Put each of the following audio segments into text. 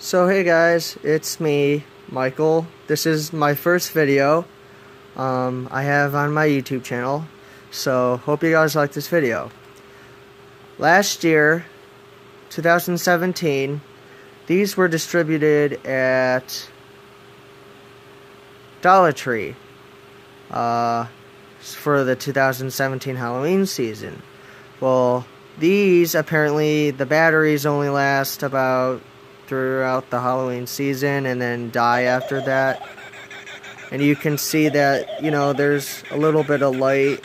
So hey guys, it's me, Michael. This is my first video I have on my YouTube channel, so hope you guys like this video. Last year, 2017, these were distributed at Dollar Tree for the 2017 Halloween season. Well, these, apparently, the batteries only last about throughout the Halloween season and then die after that. And you can see that, you know, there's a little bit of light.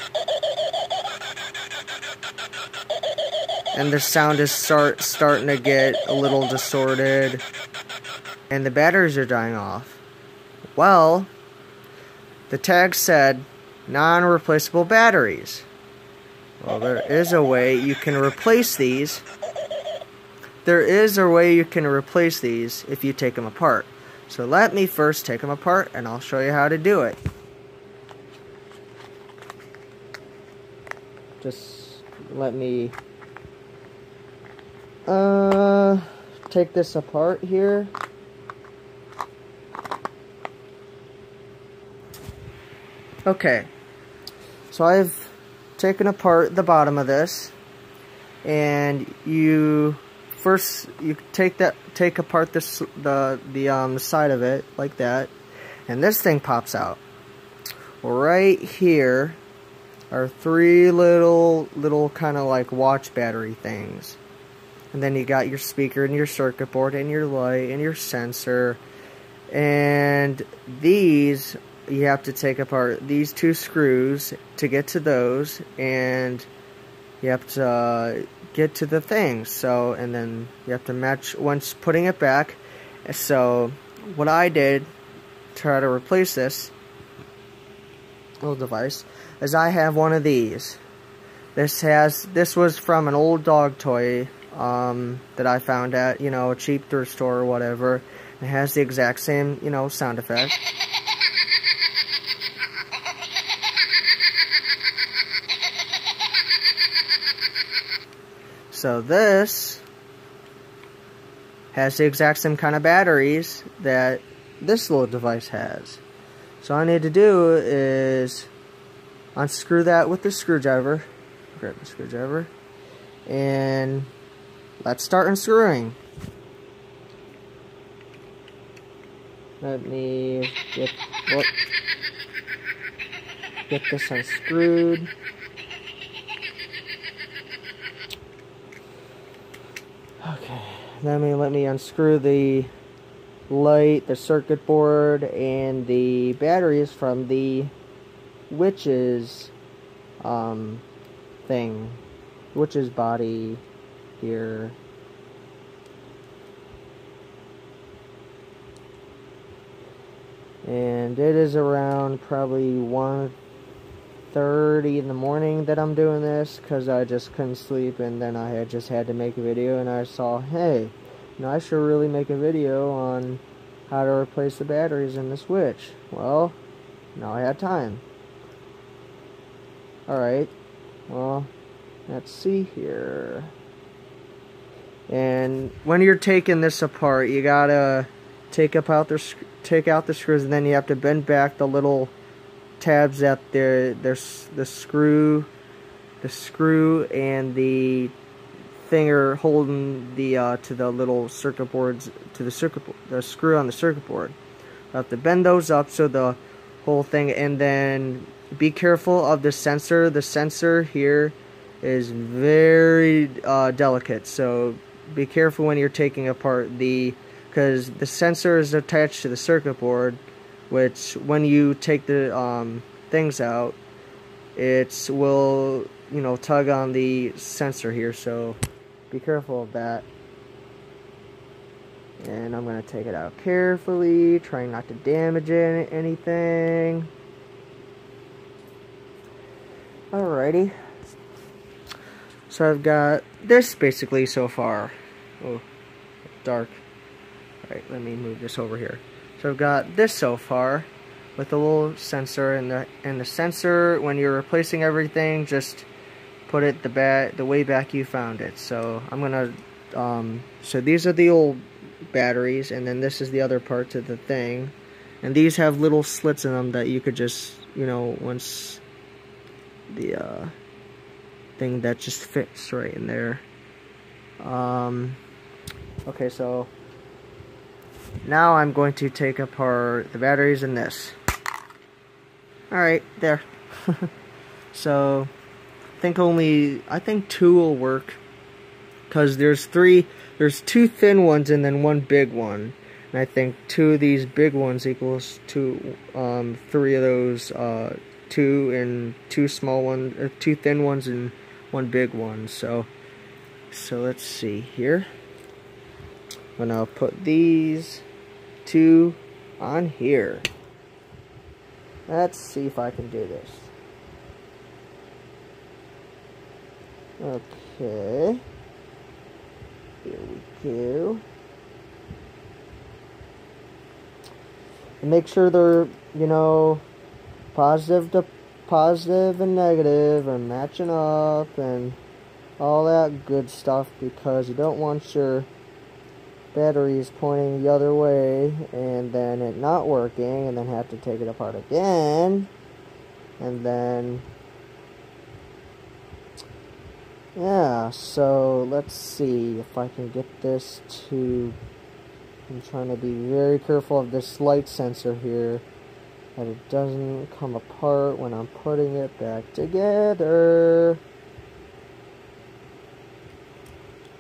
And the sound is starting to get a little distorted. And the batteries are dying off. Well, the tag said non-replaceable batteries. Well, there is a way you can replace these. There is a way you can replace these if you take them apart. So let me first take them apart and I'll show you how to do it. Just let me take this apart here. Okay, so I've taken apart the bottom of this, and you take apart the side of it like that, and this thing pops out. Right here are three little kind of like watch battery things, and then you got your speaker and your circuit board and your light and your sensor, and these you have to take apart these two screws to get to those, and you have to get to the thing. So, and then you have to match once putting it back. So what I did to try to replace this little device is I have one of these. This was from an old dog toy that I found at, you know, a cheap thrift store or whatever. It has the exact same, you know, sound effect. So this has the exact same kind of batteries that this little device has. So all I need to do is unscrew that with the screwdriver. Grab the screwdriver. And let's start unscrewing. Let me get this unscrewed. Okay, let me unscrew the light, the circuit board, and the batteries from the witch's thing, witch's body here. And it is around probably 1:30 in the morning that I'm doing this, because I just couldn't sleep, and then I just had to make a video, and I saw, hey, you know, I should really make a video on how to replace the batteries in this witch. Well, now I had time. Alright, well, let's see here. And when you're taking this apart, you gotta take out the screws, and then you have to bend back the little tabs that the screw and the thing are holding the to the little circuit boards, to the screw on the circuit board. You have to bend those up so the whole thing, and then be careful of the sensor. The sensor here is very delicate, so be careful when you're taking apart because the sensor is attached to the circuit board, which when you take the things out, it will, you know, tug on the sensor here, so be careful of that. And I'm going to take it out carefully, trying not to damage anything. Alrighty. So I've got this basically so far. Oh, dark. Alright, let me move this over here. So I've got this so far with a little sensor, and the sensor, when you're replacing everything, just put it the way back you found it. So I'm gonna so these are the old batteries, and then this is the other part to the thing. And these have little slits in them that you could just, you know, once the thing that just fits right in there. Okay, so now I'm going to take apart the batteries in this. Alright, there. So I think 2 will work, because there's 2 thin ones and then 1 big one, and I think 2 of these big ones equals to 3 of those 2 and 2 small ones, 2 thin ones and 1 big one. So let's see here. I'm gonna put these 2 on here. Let's see if I can do this. Okay. Here we go. And make sure they're, you know, positive and negative and matching up and all that good stuff, because you don't want your batteries pointing the other way and then it not working and then have to take it apart again, and then yeah, so let's see if I can get this to, I'm trying to be very careful of this light sensor here, that it doesn't come apart when I'm putting it back together.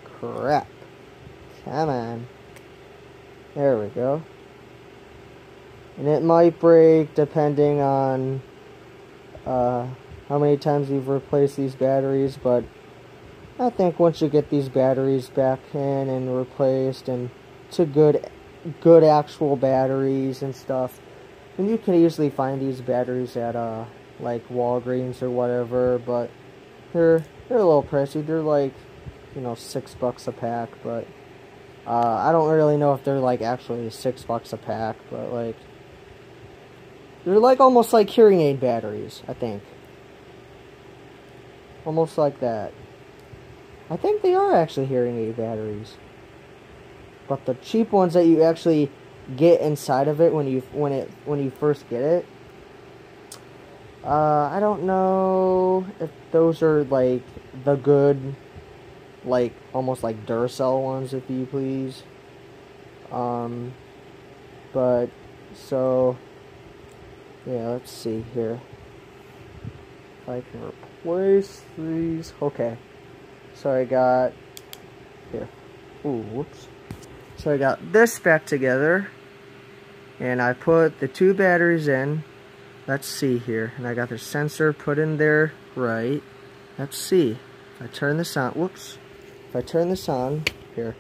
Crap. Come on. There we go. And it might break depending on how many times you've replaced these batteries, but I think once you get these batteries back in and replaced and to good actual batteries and stuff, and you can easily find these batteries at like Walgreens or whatever, but they're a little pricey. They're like, you know, $6 a pack, but I don't really know if they're like actually $6 a pack, but like they're like almost like hearing aid batteries, I think. Almost like that. I think they are actually hearing aid batteries. But the cheap ones that you actually get inside of it when you first get it, I don't know if those are like the good, like almost like Duracell ones, if you please. But so yeah, let's see here if I can replace these. Okay, so I got here. Ooh, whoops. So I got this back together, and I put the 2 batteries in. Let's see here, and I got the sensor put in there right. Let's see. If I turn this on, whoops. If I turn this on, here.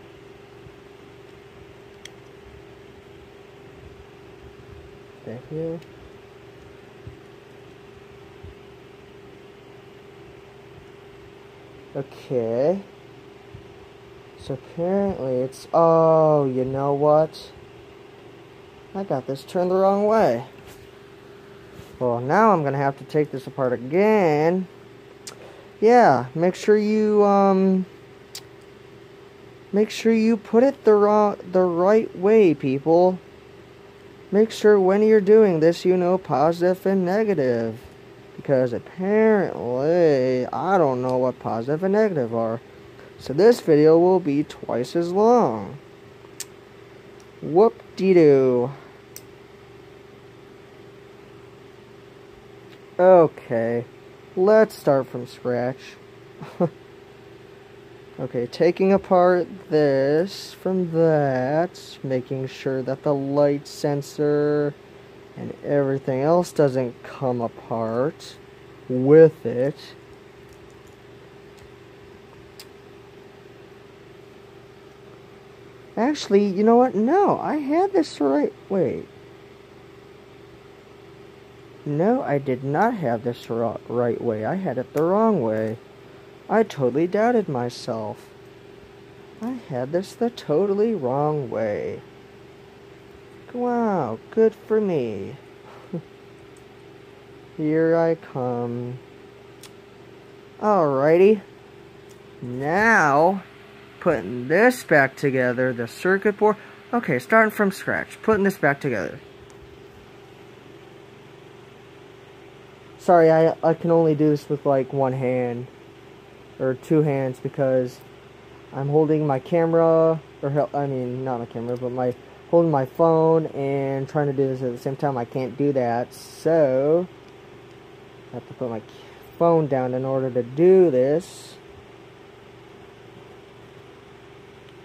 Back here. Okay. So apparently it's, oh, you know what? I got this turned the wrong way. Well, now I'm gonna have to take this apart again. Yeah, make sure you put it the right way, people. Make sure when you're doing this, you know positive and negative. Because apparently, I don't know what positive and negative are. So this video will be twice as long. Whoop-de-doo. Okay, let's start from scratch. Okay, taking apart this from that, making sure that the light sensor and everything else doesn't come apart with it. Actually, you know what? No, I had this right. Wait. No, I did not have this right way. I had it the wrong way. I totally doubted myself. I had this the totally wrong way. Wow, good for me. Here I come. Alrighty. Now, putting this back together, the circuit board. Okay, starting from scratch, putting this back together. Sorry, I can only do this with like one hand, or two hands, because I'm holding my camera, or I mean, not my camera, but holding my phone and trying to do this at the same time. I can't do that, so I have to put my phone down in order to do this.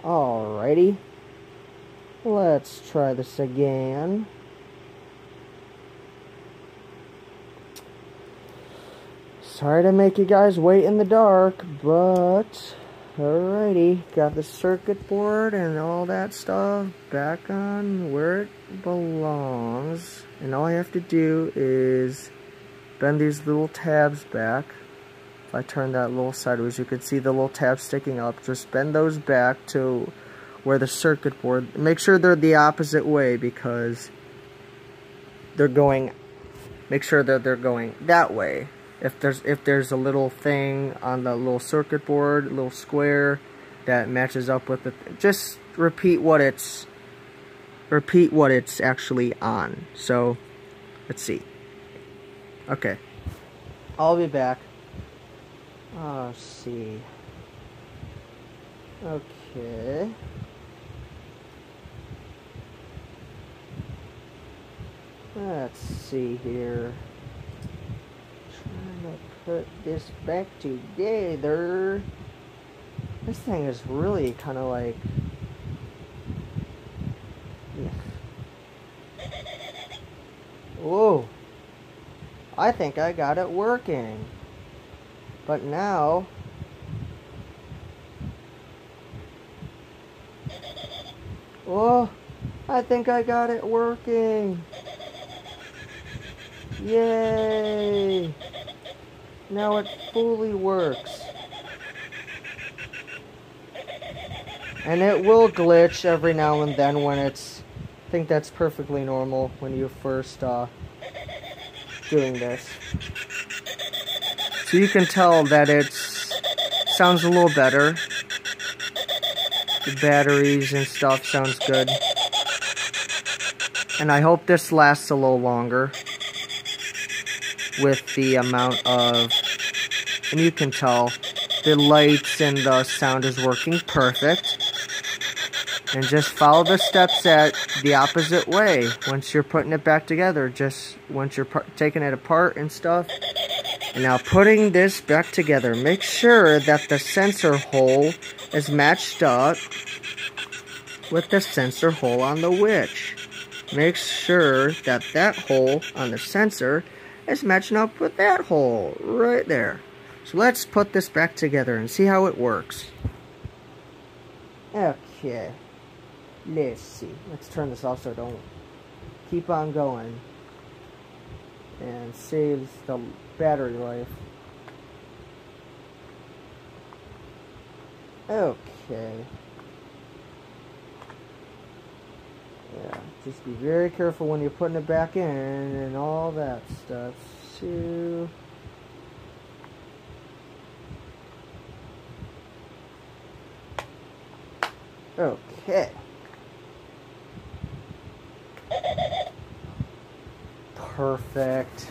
Alrighty, let's try this again. Sorry to make you guys wait in the dark, but alrighty, got the circuit board and all that stuff back on where it belongs. And all I have to do is bend these little tabs back. If I turn that little sideways, you can see the little tabs sticking up. Just bend those back to where the circuit board, make sure they're the opposite way, because they're going, make sure that they're going that way. If there's a little thing on the little circuit board, little square that matches up with it, just repeat what it's actually on. So let's see. Okay, I'll be back. Let's see. Okay. Let's see here. Trying to put this back together. This thing is really kind of like, yeah. Whoa. I think I got it working. But now, oh, I think I got it working. Yay! Now it fully works. And it will glitch every now and then when it's, I think that's perfectly normal when you first doing this. So you can tell that it sounds a little better. The batteries and stuff sounds good. And I hope this lasts a little longer with the amount of, and you can tell the lights and the sound is working perfect. And just follow the steps the opposite way once you're putting it back together, just once you're taking it apart and stuff. And now putting this back together, make sure that the sensor hole is matched up with the sensor hole on the witch. Make sure that that hole on the sensor is matching up with that hole right there. So let's put this back together and see how it works. Okay, let's see. Let's turn this off so it don't keep on going and saves the battery life. Okay. Yeah, just be very careful when you're putting it back in and all that stuff. So, okay. Perfect.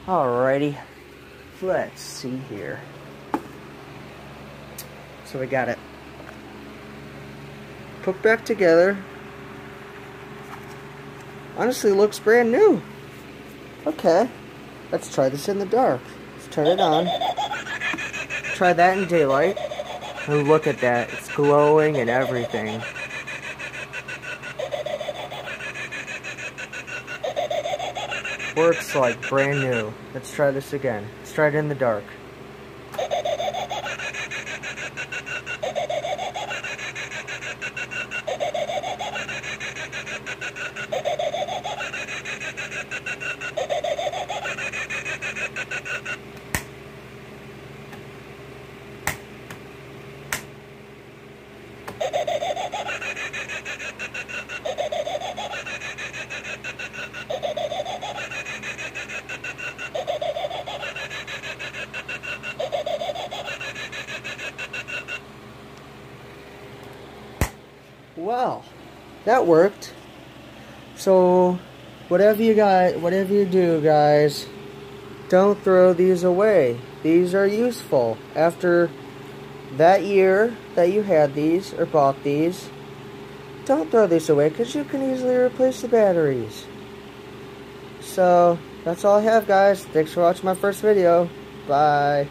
Alrighty. Let's see here. So we got it put back together. Honestly, looks brand new. Okay. Let's try this in the dark. Let's turn it on. Try that in daylight. And look at that. It's glowing and everything. Works like brand new. Let's try this again. Let's try it in the dark. that worked. So whatever you do, guys, don't throw these away. These are useful. After that year that you had these or bought these, don't throw these away because you can easily replace the batteries. So that's all I have, guys. Thanks for watching my first video. Bye.